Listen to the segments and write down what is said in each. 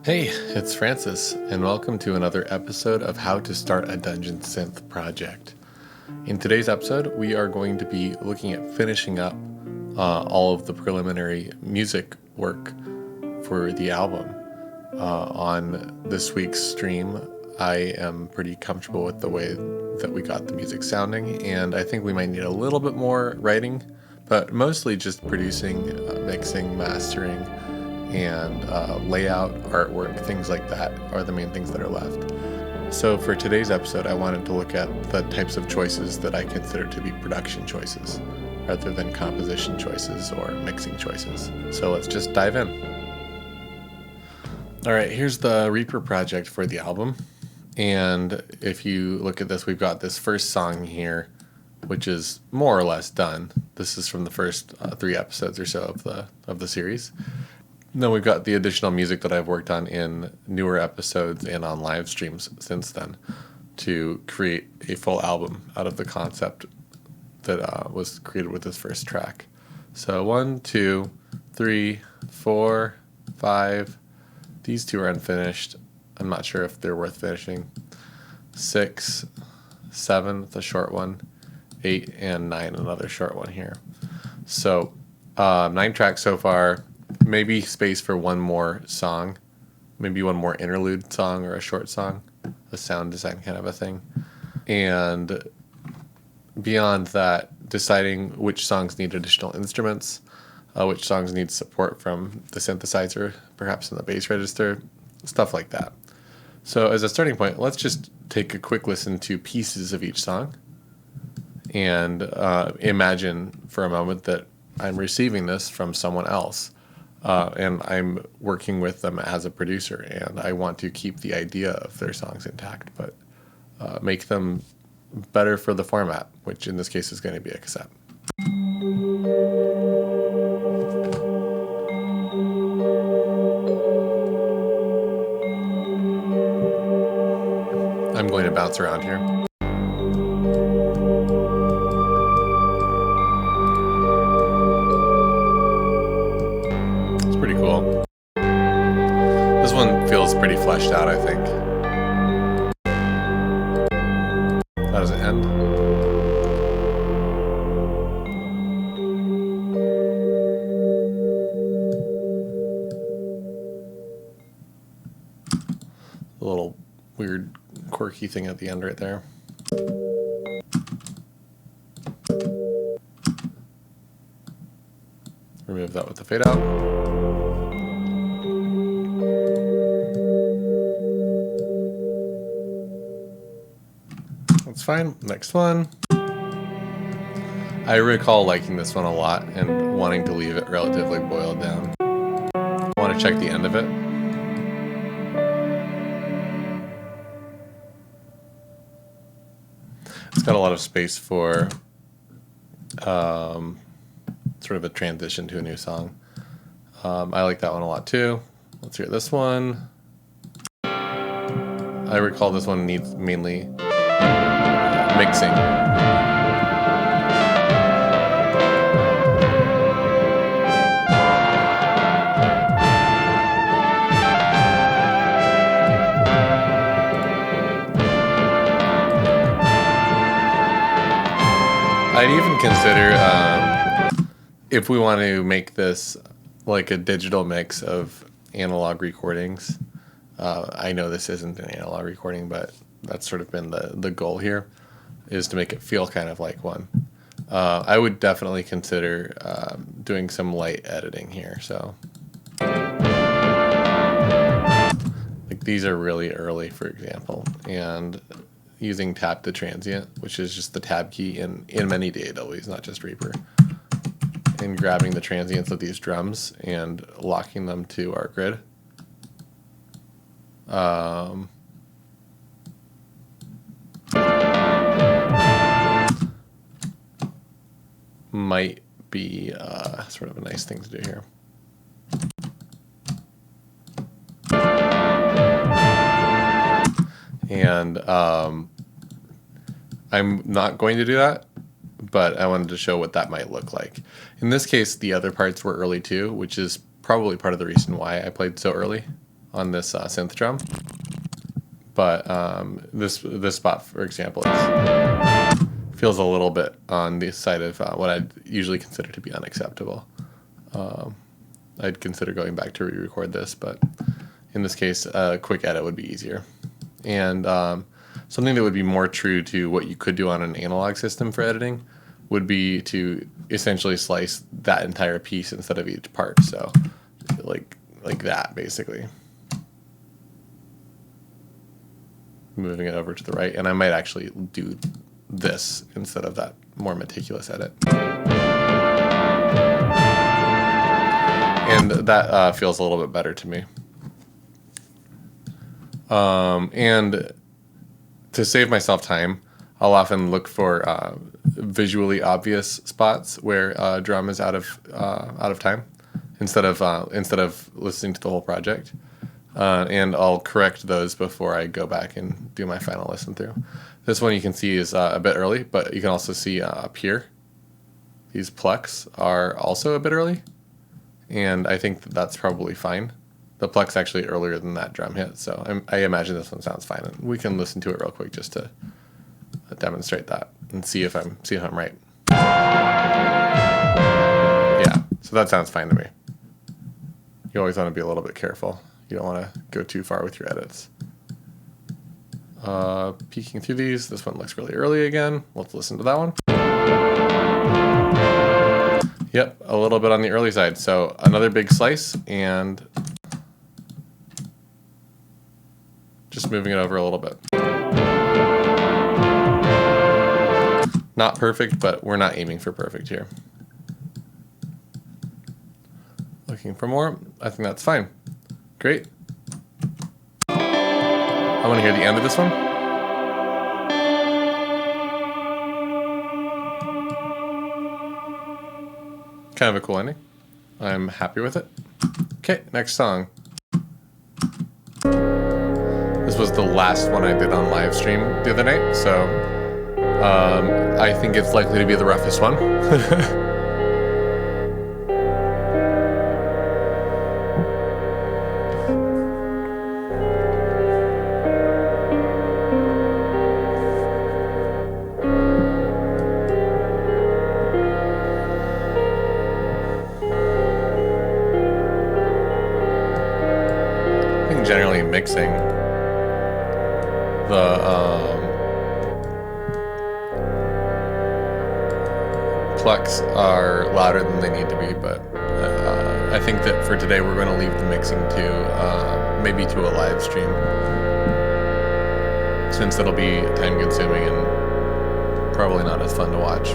Hey, it's Francis, and welcome to another episode of How to Start a Dungeon Synth Project. In today's episode, we are going to be looking at finishing up all of the preliminary music work for the album. On this week's stream, I am pretty comfortable with the way that we got the music sounding, and I think we might need a little bit more writing, but mostly just producing, mixing, mastering, and layout, artwork, things like that are the main things that are left. So for today's episode, I wanted to look at the types of choices that I consider to be production choices rather than composition choices or mixing choices. So let's just dive in. All right, here's the Reaper project for the album. And if you look at this, we've got this first song here, which is more or less done. This is from the first 3 episodes or so of the series. Then we've got the additional music that I've worked on in newer episodes and on live streams since then to create a full album out of the concept that was created with this first track. So 1, 2, 3, 4, 5. These 2 are unfinished. I'm not sure if they're worth finishing. 6, 7, the short one. 8 and 9, another short one here. So 9 tracks so far. Maybe space for one more song, maybe one more interlude song or a short song, a sound design kind of a thing. And beyond that, deciding which songs need additional instruments, which songs need support from the synthesizer, perhaps in the bass register, stuff like that. So as a starting point, let's just take a quick listen to pieces of each song and imagine for a moment that I'm receiving this from someone else. And I'm working with them as a producer, and I want to keep the idea of their songs intact, but make them better for the format, which in this case is going to be a cassette. I'm going to bounce around here. Pretty cool. This one feels pretty fleshed out, I think. How does it end? A little weird, quirky thing at the end right there. Remove that with the fade out. That's fine. Next one. I recall liking this one a lot and wanting to leave it relatively boiled down. I want to check the end of it. It's got a lot of space for sort of a transition to a new song. I like that one a lot too. Let's hear this one. I recall this one needs mainly mixing. I'd even consider if we want to make this like a digital mix of analog recordings. I know this isn't an analog recording, but that's sort of been the goal here, is to make it feel kind of like one. I would definitely consider doing some light editing here. So like these are really early, for example, and using tap to transient, which is just the tab key in many DAWs, not just Reaper, and grabbing the transients of these drums and locking them to our grid. Might be sort of a nice thing to do here. And I'm not going to do that, but I wanted to show what that might look like. In this case, the other parts were early too, which is probably part of the reason why I played so early on this synth drum. But this spot, for example, feels a little bit on the side of what I'd usually consider to be unacceptable. I'd consider going back to re-record this, but in this case, a quick edit would be easier. And something that would be more true to what you could do on an analog system for editing would be to essentially slice that entire piece instead of each part. So like that, basically. Moving it over to the right, and I might actually do this instead of that more meticulous edit. And that feels a little bit better to me. And to save myself time, I'll often look for visually obvious spots where drum is out of time instead of listening to the whole project. And I'll correct those before I go back and do my final listen through. This one you can see is a bit early, but you can also see up here, these plucks are also a bit early. And I think that's probably fine. The pluck's actually earlier than that drum hit, so I imagine this one sounds fine. And we can listen to it real quick just to demonstrate that and see if I'm right. Yeah, so that sounds fine to me. You always want to be a little bit careful. You don't want to go too far with your edits. Peeking through these, this one looks really early again. Let's listen to that one. Yep, a little bit on the early side. So another big slice and just moving it over a little bit. Not perfect, but we're not aiming for perfect here. Looking for more, I think that's fine. Great. I want to hear the end of this one. Kind of a cool ending. I'm happy with it. Okay, next song. This was the last one I did on live stream the other night, so I think it's likely to be the roughest one. Generally mixing the plucks are louder than they need to be, but I think that for today we're going to leave the mixing to maybe to a live stream, since it'll be time consuming and probably not as fun to watch.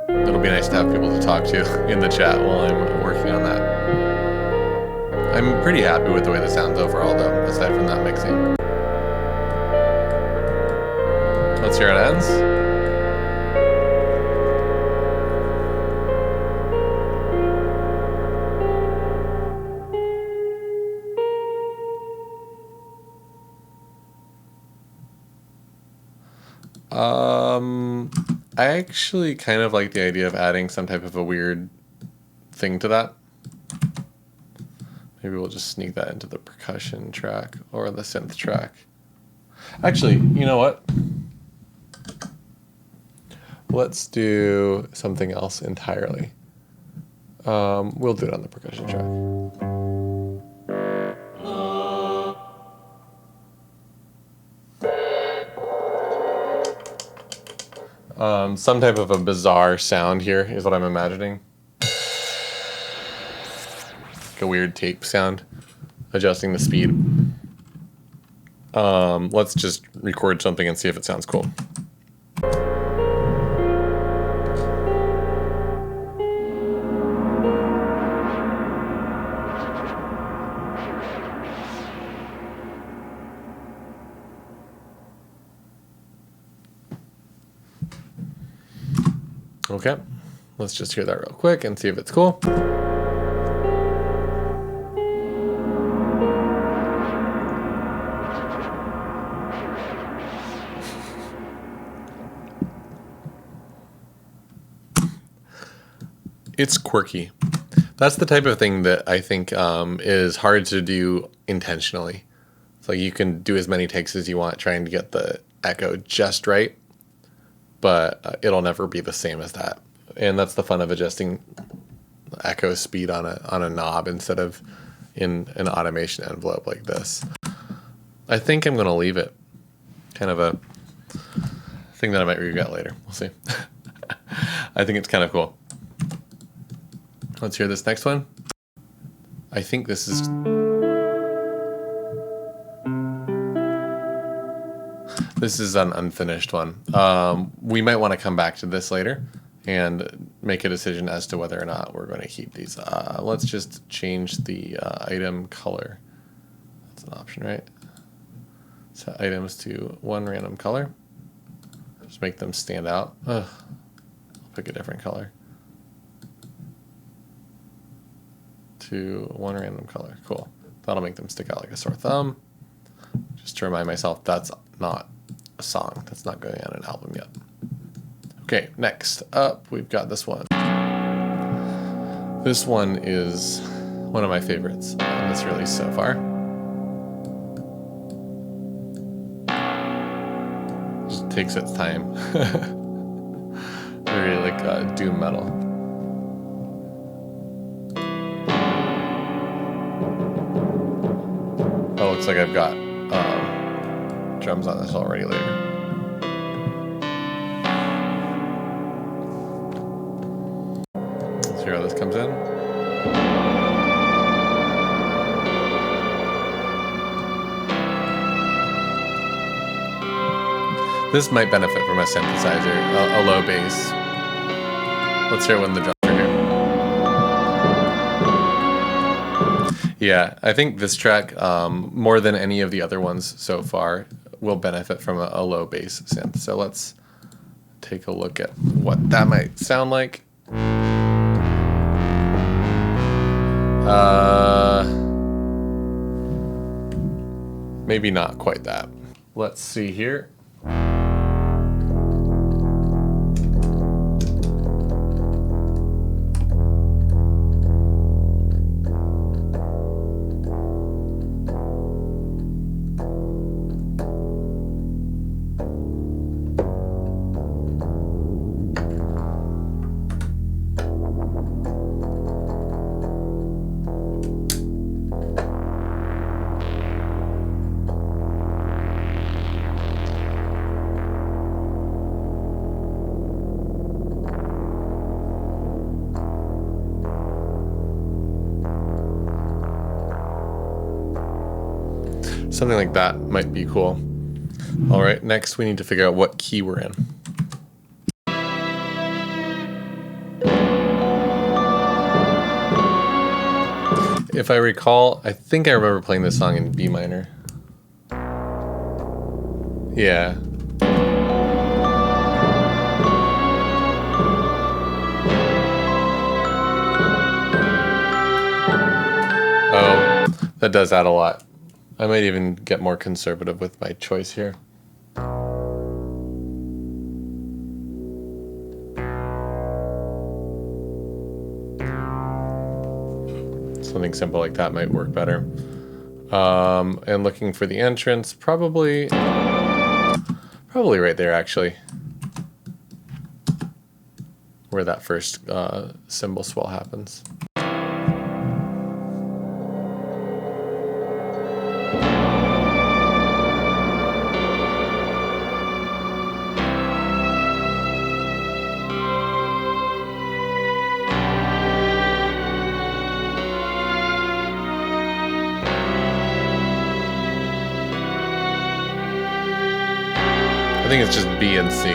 It'll be nice to have people to talk to in the chat while I'm working on that. I'm pretty happy with the way the sounds overall, though, aside from that mixing. Let's hear how it ends. I actually kind of like the idea of adding some type of a weird thing to that. Maybe we'll just sneak that into the percussion track or the synth track. Actually, you know what? Let's do something else entirely. We'll do it on the percussion track. Some type of a bizarre sound here is what I'm imagining. Like a weird tape sound, adjusting the speed. Let's just record something and see if it sounds cool. Okay, let's just hear that real quick and see if it's cool. It's quirky. That's the type of thing that I think is hard to do intentionally. So you can do as many takes as you want trying to get the echo just right, but it'll never be the same as that. And that's the fun of adjusting echo speed on a knob instead of in an automation envelope like this. I think I'm going to leave it. Kind of a thing that I might regret later. We'll see. I think it's kind of cool. Let's hear this next one. I think this is... This is an unfinished one. We might want to come back to this later and make a decision as to whether or not we're going to keep these. Let's just change the item color. That's an option, right? Set items to one random color. Just make them stand out. Ugh. I'll pick a different color. To one random color. Cool. That'll make them stick out like a sore thumb. Just to remind myself that's not a song. That's not going on an album yet. Okay, next up we've got this one. This one is one of my favorites on this release so far. Just takes its time. Very like doom metal. Oh, looks like I've got drums on this already later. Let's hear how this comes in. This might benefit from a synthesizer, a low bass. Let's hear when the drums are here. Yeah, I think this track, more than any of the other ones so far, will benefit from a low bass synth. So let's take a look at what that might sound like. Maybe not quite that. Let's see here. Something like that might be cool. All right, next we need to figure out what key we're in. If I recall, I think I remember playing this song in B minor. Yeah. Oh, that does add a lot. I might even get more conservative with my choice here. Something simple like that might work better. And looking for the entrance, probably right there actually, where that first cymbal swell happens. I think it's just B and C.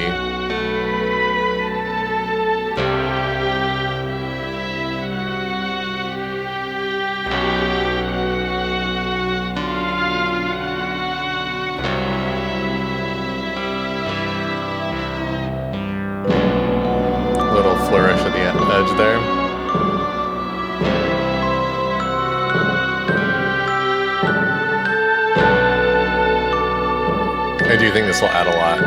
Little flourish at the edge there. I do think this will add a lot.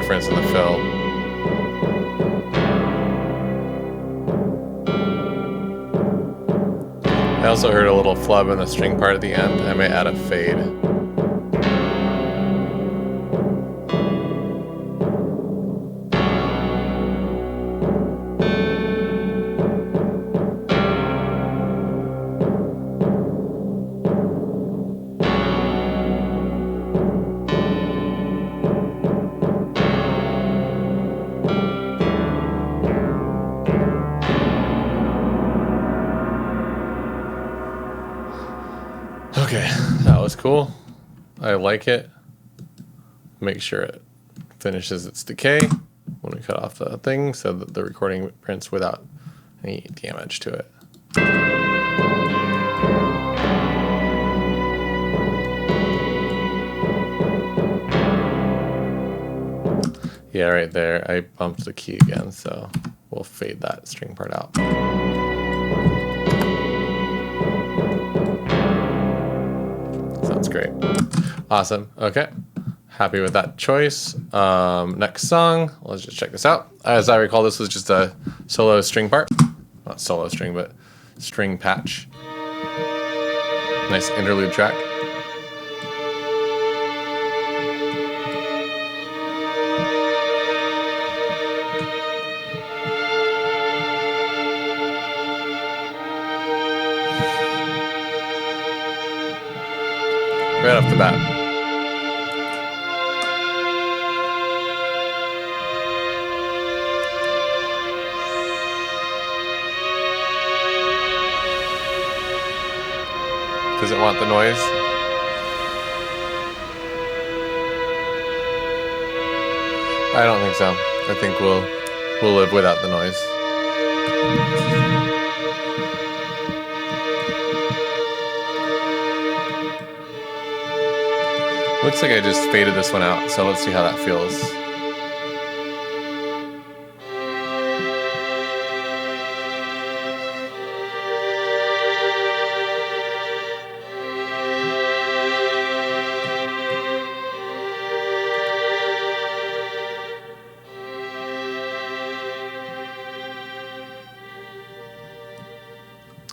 difference in the fill. I also heard a little flub in the string part at the end. I may add a fade. Okay, that was cool. I like it. Make sure it finishes its decay when we cut off the thing so that the recording prints without any damage to it. Yeah, right there. I bumped the key again, so we'll fade that string part out. Sounds great. Awesome. Okay. Happy with that choice. Next song. Let's just check this out. As I recall, this was just a solo string part. Not solo string, but string patch. Nice interlude track. Right off the bat. Does it want the noise? I don't think so. I think we'll live without the noise. Looks like I just faded this one out, so let's see how that feels.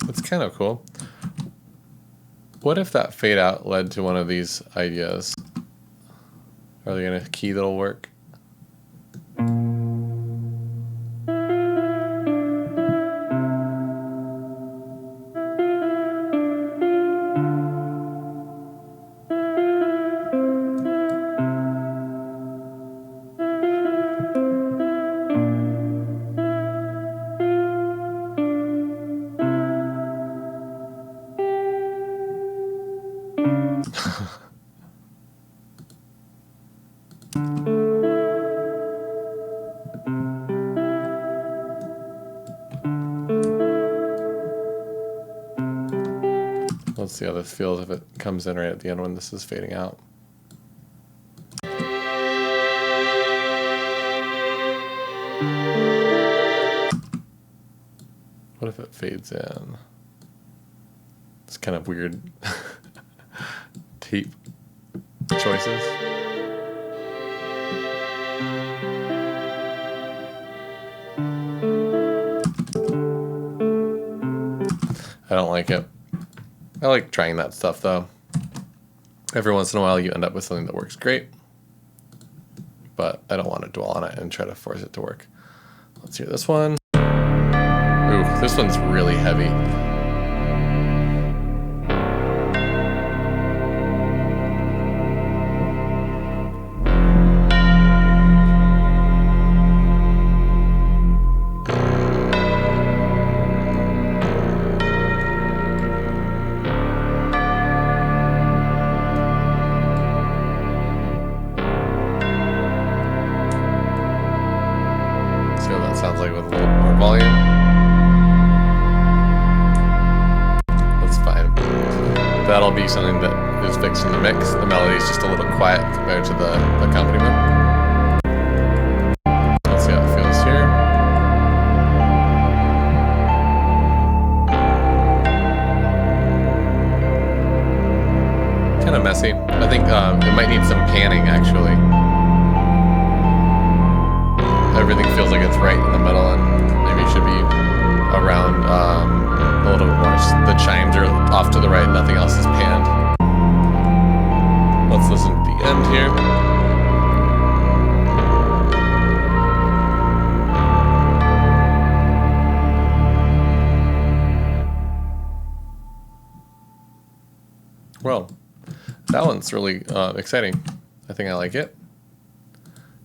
It's kind of cool. What if that fade out led to one of these ideas? Are they going to key that'll work? Let's see how this feels if it comes in right at the end when this is fading out. What if it fades in? It's kind of weird tape choices. I don't like it. I like trying that stuff though. Every once in a while you end up with something that works great, but I don't want to dwell on it and try to force it to work. Let's hear this one. Ooh, this one's really heavy. Sounds like with a little more volume. That's fine. That'll be something that is fixed in the mix. The melody is just a little quiet compared to the accompaniment. Let's see how it feels here. Kind of messy. I think it might need some panning actually. everything feels like it's right in the middle, and maybe it should be around a little bit more. The chimes are off to the right, nothing else is panned. Let's listen to the end here. Well, that one's really exciting. I think I like it.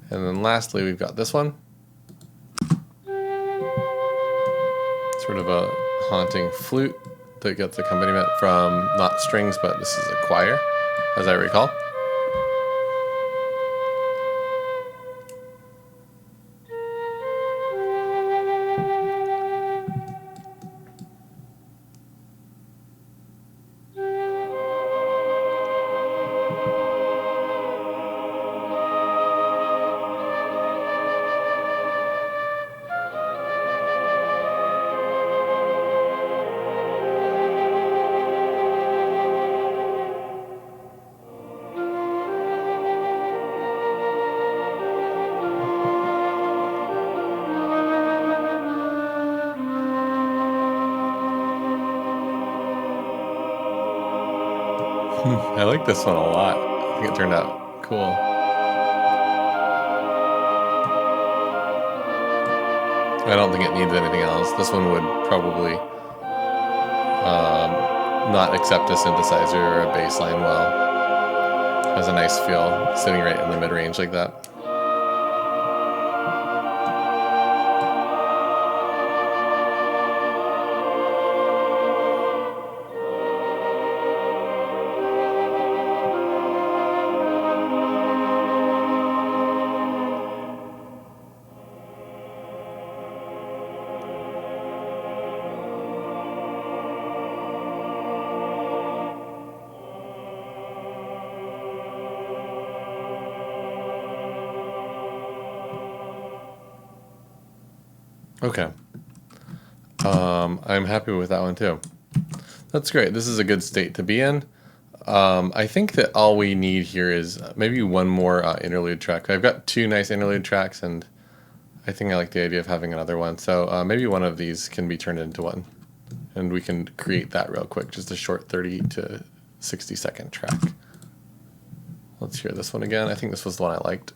And then lastly, we've got this one. Sort of a haunting flute that gets accompaniment from not strings, but this is a choir, as I recall. I like this one a lot. I think it turned out cool. I don't think it needs anything else. This one would probably not accept a synthesizer or a bass line well. Has a nice feel sitting right in the mid-range like that. Okay. I'm happy with that one too. That's great. This is a good state to be in. I think that all we need here is maybe one more interlude track. I've got two nice interlude tracks, and I think I like the idea of having another one. So maybe one of these can be turned into one, and we can create that real quick, just a short 30 to 60 second track. Let's hear this one again. I think this was the one I liked.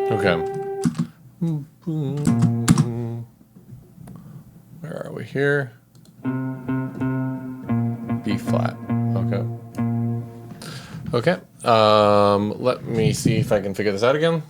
Okay. Where are we here? B flat. Okay. Okay. Let me see if I can figure this out again.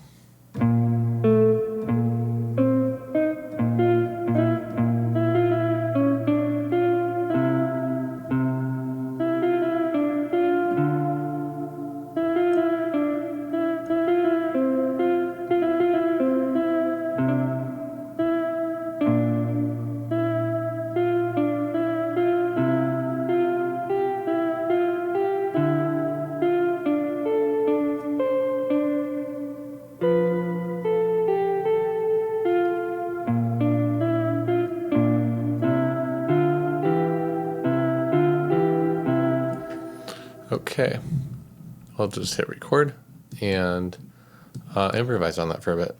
Okay, I'll just hit record and improvise on that for a bit.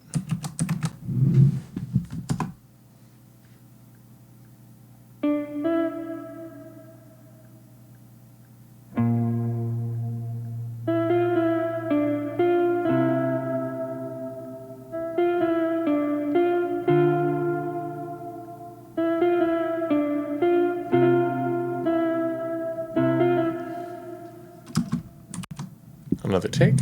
Another take.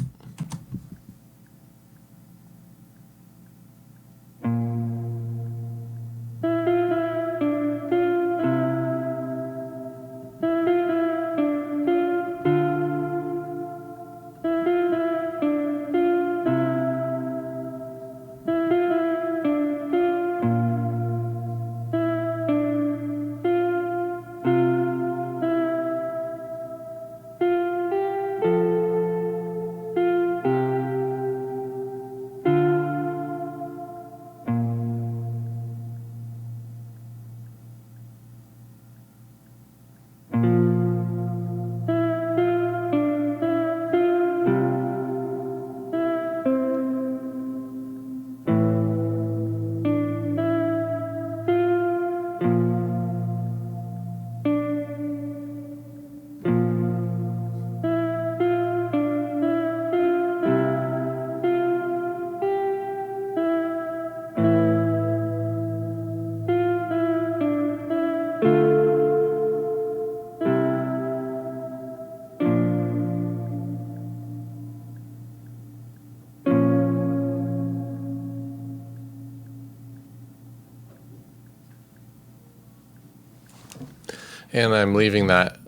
And I'm leaving that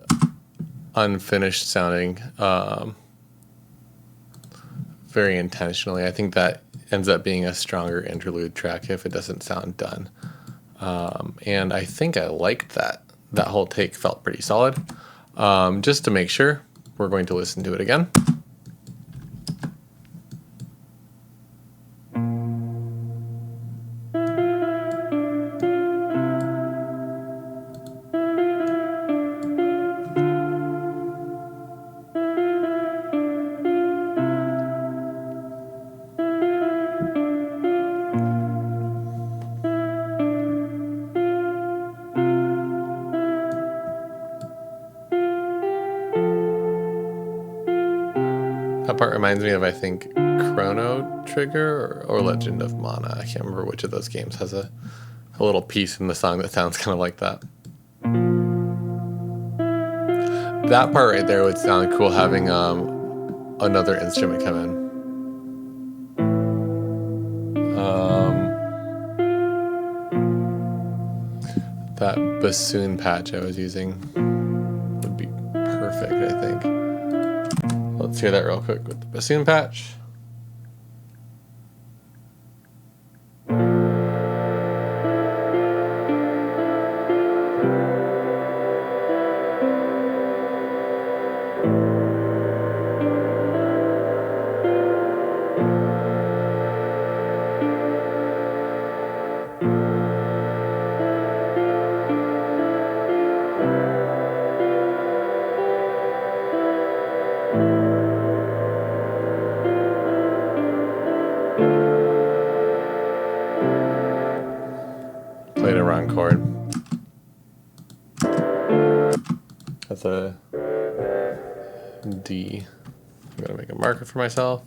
unfinished sounding very intentionally. I think that ends up being a stronger interlude track if it doesn't sound done. And I think I liked that. That whole take felt pretty solid. Just to make sure, we're going to listen to it again. That part reminds me of, I think, Chrono Trigger or Legend of Mana. I can't remember which of those games has a little piece in the song that sounds kind of like that. That part right there would sound cool having another instrument come in. That bassoon patch I was using would be perfect, I think. Let's hear that real quick with the bassoon patch. Played a wrong chord. That's a D. I'm gonna make a marker for myself.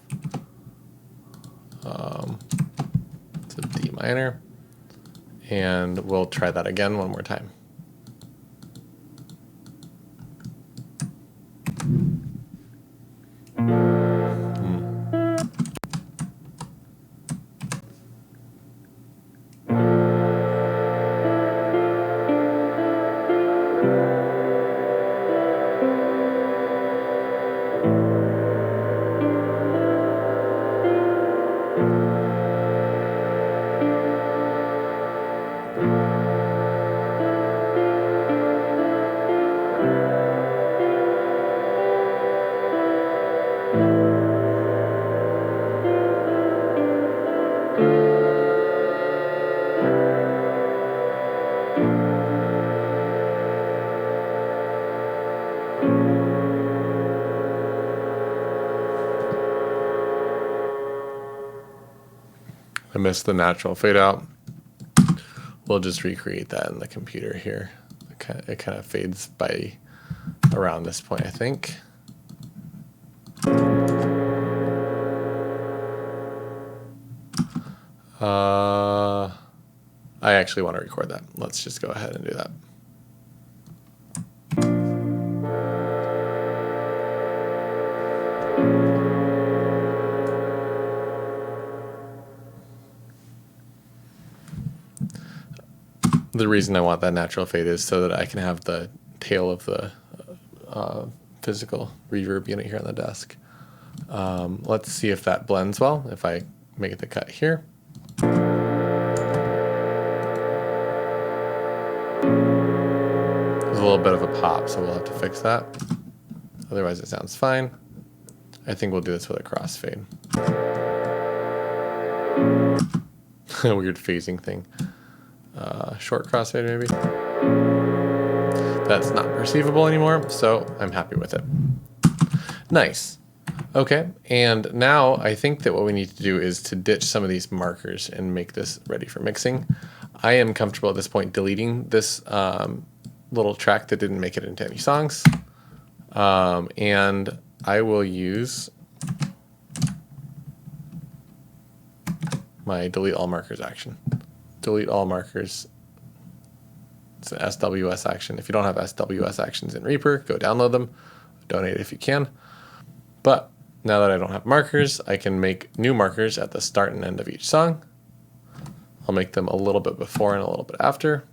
It's a D minor. And we'll try that again one more time. I missed the natural fade out. We'll just recreate that in the computer here. It kind of fades by around this point, I think. I actually want to record that. Let's just go ahead and do that. The reason I want that natural fade is so that I can have the tail of the physical reverb unit here on the desk. Let's see if that blends well. If I make the cut here. There's a little bit of a pop, so we'll have to fix that. Otherwise it sounds fine. I think we'll do this with a crossfade. A weird phasing thing. Short crossfade maybe. That's not perceivable anymore, so I'm happy with it. Nice. Okay, and now I think that what we need to do is to ditch some of these markers and make this ready for mixing. I am comfortable at this point deleting this little track that didn't make it into any songs. And I will use my delete all markers action. Delete all markers. It's an SWS action. If you don't have SWS actions in Reaper, go download them. Donate if you can. But now that I don't have markers, I can make new markers at the start and end of each song. I'll make them a little bit before and a little bit after.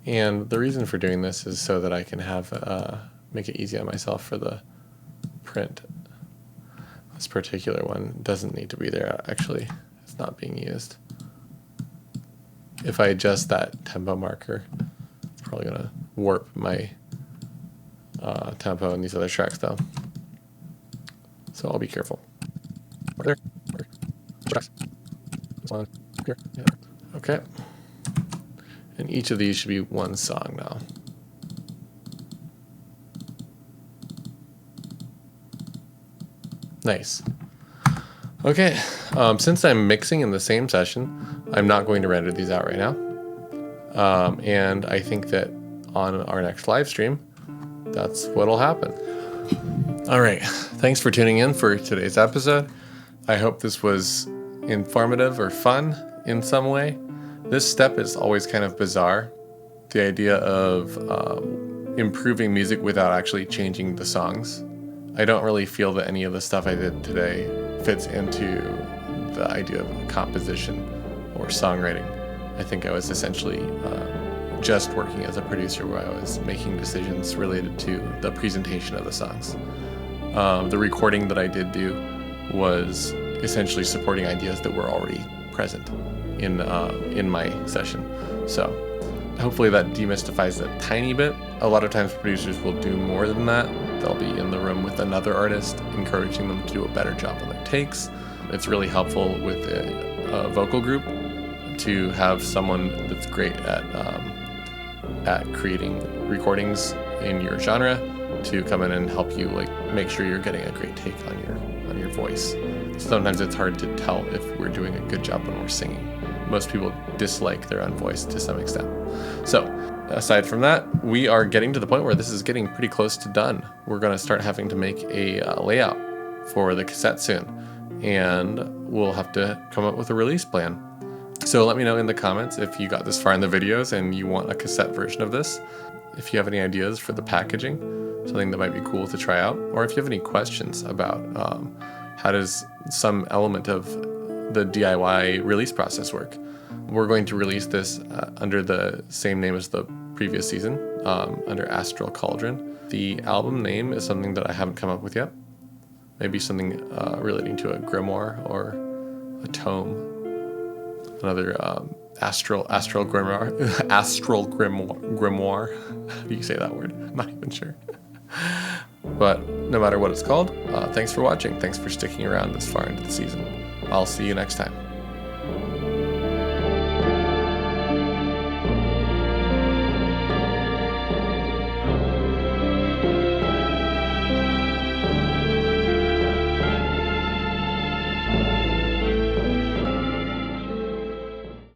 And the reason for doing this is so that I can have make it easy on myself for the print. This particular one doesn't need to be there, actually. It's not being used. If I adjust that tempo marker, it's probably going to warp my tempo in these other tracks though. So I'll be careful. There. Tracks. This one here. Yeah. Okay. And each of these should be one song now. Nice. Okay, since I'm mixing in the same session, I'm not going to render these out right now. And I think that on our next live stream, that's what'll happen. All right, thanks for tuning in for today's episode. I hope this was informative or fun in some way. This step is always kind of bizarre. The idea of improving music without actually changing the songs. I don't really feel that any of the stuff I did today fits into the idea of composition or songwriting. I think I was essentially just working as a producer where I was making decisions related to the presentation of the songs. The recording that I did do was essentially supporting ideas that were already present in my session. So hopefully that demystifies it a tiny bit. A lot of times producers will do more than that. They'll be in the room with another artist, encouraging them to do a better job on their takes. It's really helpful with a vocal group to have someone that's great at creating recordings in your genre to come in and help you make sure you're getting a great take on your voice. Sometimes it's hard to tell if we're doing a good job when we're singing. Most people dislike their own voice to some extent. So aside from that, we are getting to the point where this is getting pretty close to done. We're going to start having to make a layout for the cassette soon, and we'll have to come up with a release plan. So let me know in the comments if you got this far in the videos and you want a cassette version of this. If you have any ideas for the packaging, something that might be cool to try out, or if you have any questions about how does some element of the DIY release process work. We're going to release this under the same name as the previous season, under Astral Cauldron. The album name is something that I haven't come up with yet. Maybe something relating to a grimoire or a tome. Another astral grimoire. Astral grimoire. How do you say that word? I'm not even sure. But no matter what it's called, thanks for watching. Thanks for sticking around this far into the season. I'll see you next time.